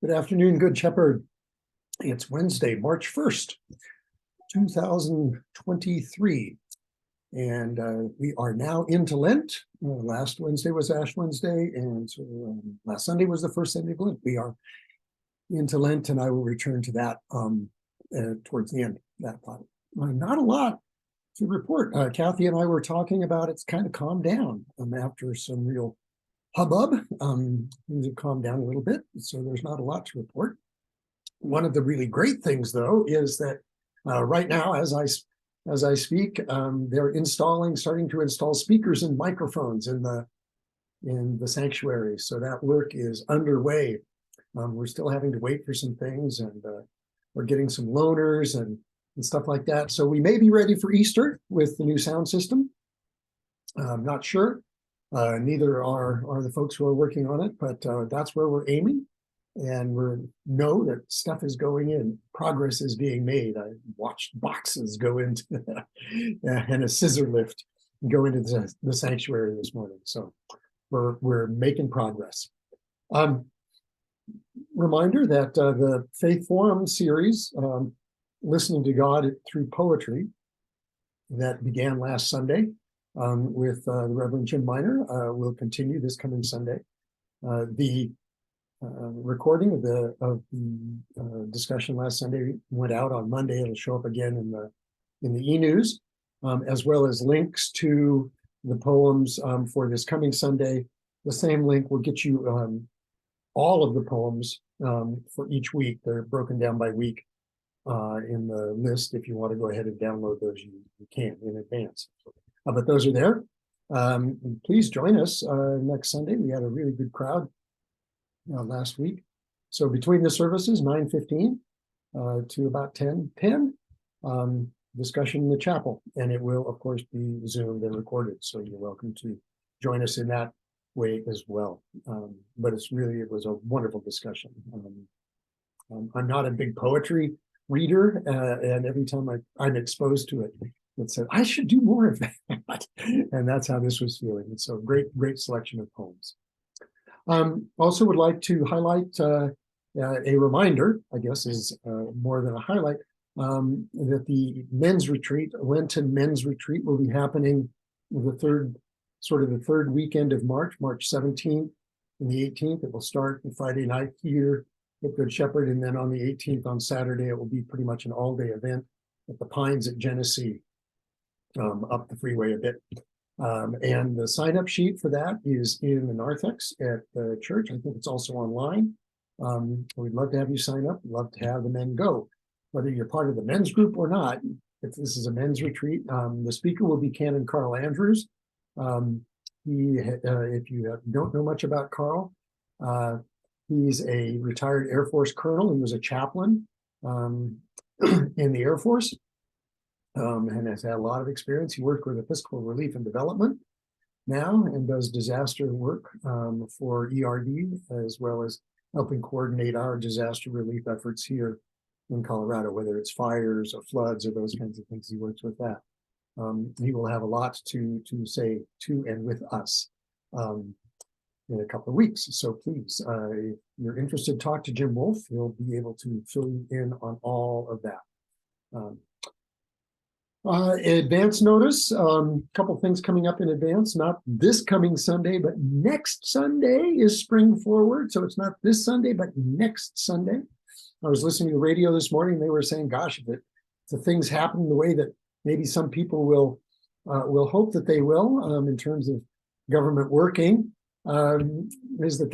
Good afternoon, Good Shepherd. It's Wednesday, March 1st, 2023, and we are now into Lent. Last Wednesday was Ash Wednesday, and so last Sunday was the first Sunday of Lent. We are into Lent, and I will return to that towards the end of that part. Not a lot to report. Kathy and I were talking about it's kind of calmed down after some real hubbub. Things have calmed down a little bit, so there's not a lot to report. One of the really great things, though, is that right now, as I speak, they're starting to install speakers and microphones in the sanctuary. So that work is underway. We're still having to wait for some things, and we're getting some loaners and stuff like that. So we may be ready for Easter with the new sound system. I'm not sure. Neither are the folks who are working on it, but that's where we're aiming. And we know that stuff is going in. Progress is being made. I watched boxes go into and a scissor lift go into the sanctuary this morning. So we're making progress. Reminder that the Faith Forum series, Listening to God Through Poetry, that began last Sunday with the Reverend Jim Miner, will continue this coming Sunday. The recording of the discussion last Sunday went out on Monday. It'll show up again in the e-news, as well as links to the poems for this coming Sunday. The same link will get you all of the poems for each week. They're broken down by week in the list. If you want to go ahead and download those, you can in advance. But those are there. Please join us next Sunday. We had a really good crowd last week. So between the services, 9:15 to about 10:10, discussion in the chapel. And it will, of course, be Zoomed and recorded. So you're welcome to join us in that way as well. But it was a wonderful discussion. I'm not a big poetry reader, and every time I'm exposed to it, it said, I should do more of that. And that's how this was feeling. And so great selection of poems. Also would like to highlight a reminder, I guess is more than a highlight, that the men's retreat, Lenten men's retreat, will be happening the third weekend of March 17th and the 18th. It will start on Friday night here at Good Shepherd, and then on the 18th, on Saturday, it will be pretty much an all-day event at the Pines at Genesee, up the freeway a bit. And the sign-up sheet for that is in the narthex at the church. I think it's also online. We'd love to have you sign up. We'd love to have the men go. Whether you're part of the men's group or not, if this is a men's retreat, the speaker will be Canon Carl Andrews. If you don't know much about Carl, he's a retired Air Force colonel. He was a chaplain in the Air Force. And has had a lot of experience. He worked with Episcopal Relief and Development now and does disaster work for ERD, as well as helping coordinate our disaster relief efforts here in Colorado, whether it's fires or floods or those kinds of things. He works with that. He will have a lot to say to and with us in a couple of weeks. So please, if you're interested, talk to Jim Wolf. He'll be able to fill you in on all of that. Advance notice, a couple things coming up in advance, not this coming Sunday, but next Sunday is Spring Forward. So it's not this Sunday, but next Sunday. I was listening to the radio this morning. They were saying, gosh, if the things happen the way that maybe some people will hope that they will, in terms of government working, is that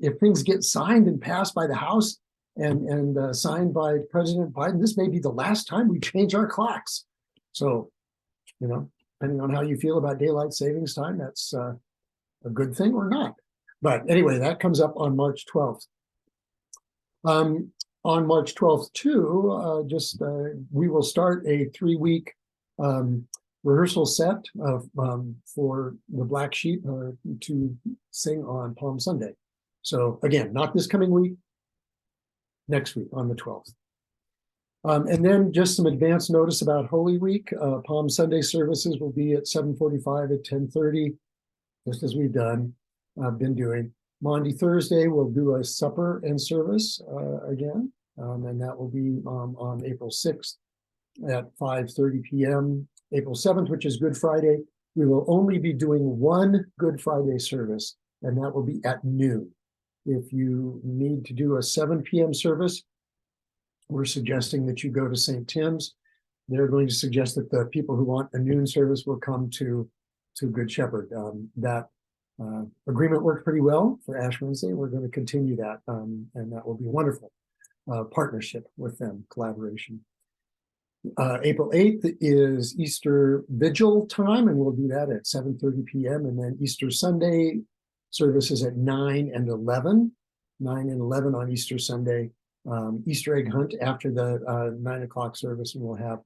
if things get signed and passed by the House and signed by President Biden, this may be the last time we change our clocks. So, depending on how you feel about daylight savings time, that's a good thing or not. But anyway, that comes up on March 12th. On March 12th, too, we will start a 3-week rehearsal set for the Black Sheep to sing on Palm Sunday. So again, not this coming week, next week on the 12th. And then just some advance notice about Holy Week. Palm Sunday services will be at 7:45 at 10:30, just as we've been doing. Maundy Thursday, we'll do a supper and service again, and that will be on April 6th at 5:30 p.m. April 7th, which is Good Friday, we will only be doing one Good Friday service, and that will be at noon. If you need to do a 7 p.m. service, we're suggesting that you go to St. Tim's. They're going to suggest that the people who want a noon service will come to Good Shepherd. That agreement worked pretty well for Ash Wednesday. We're going to continue that, and that will be wonderful partnership with them, collaboration. April 8th is Easter Vigil time, and we'll do that at 7:30 p.m. And then Easter Sunday services at 9 and 11. 9 and 11 on Easter Sunday. Easter egg hunt after the 9 o'clock service, and we'll have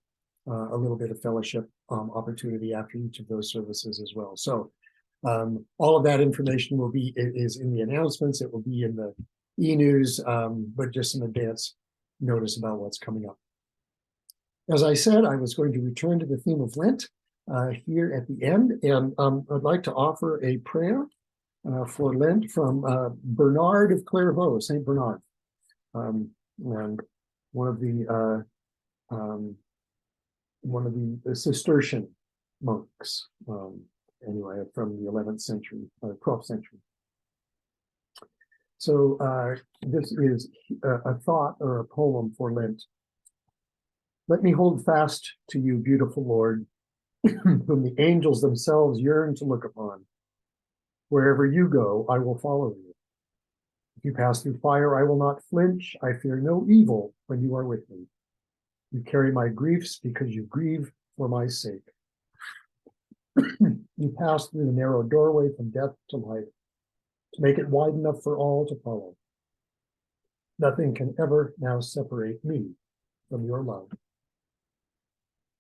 a little bit of fellowship opportunity after each of those services as well. So all of that information is in the announcements. It will be in the e-news, but just some advance notice about what's coming up. As I said, I was going to return to the theme of Lent here at the end, and I'd like to offer a prayer for Lent from Bernard of Clairvaux, Saint Bernard, and one of the Cistercian monks, anyway, from the 11th century, 12th century. So this is a thought or a poem for Lent. Let me hold fast to you, beautiful Lord, whom the angels themselves yearn to look upon. Wherever you go, I will follow you. If you pass through fire, I will not flinch. I fear no evil when you are with me. You carry my griefs because you grieve for my sake. You pass through the narrow doorway from death to life, to make it wide enough for all to follow. Nothing can ever now separate me from your love.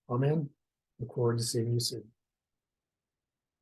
Amen. Look forward to seeing you soon.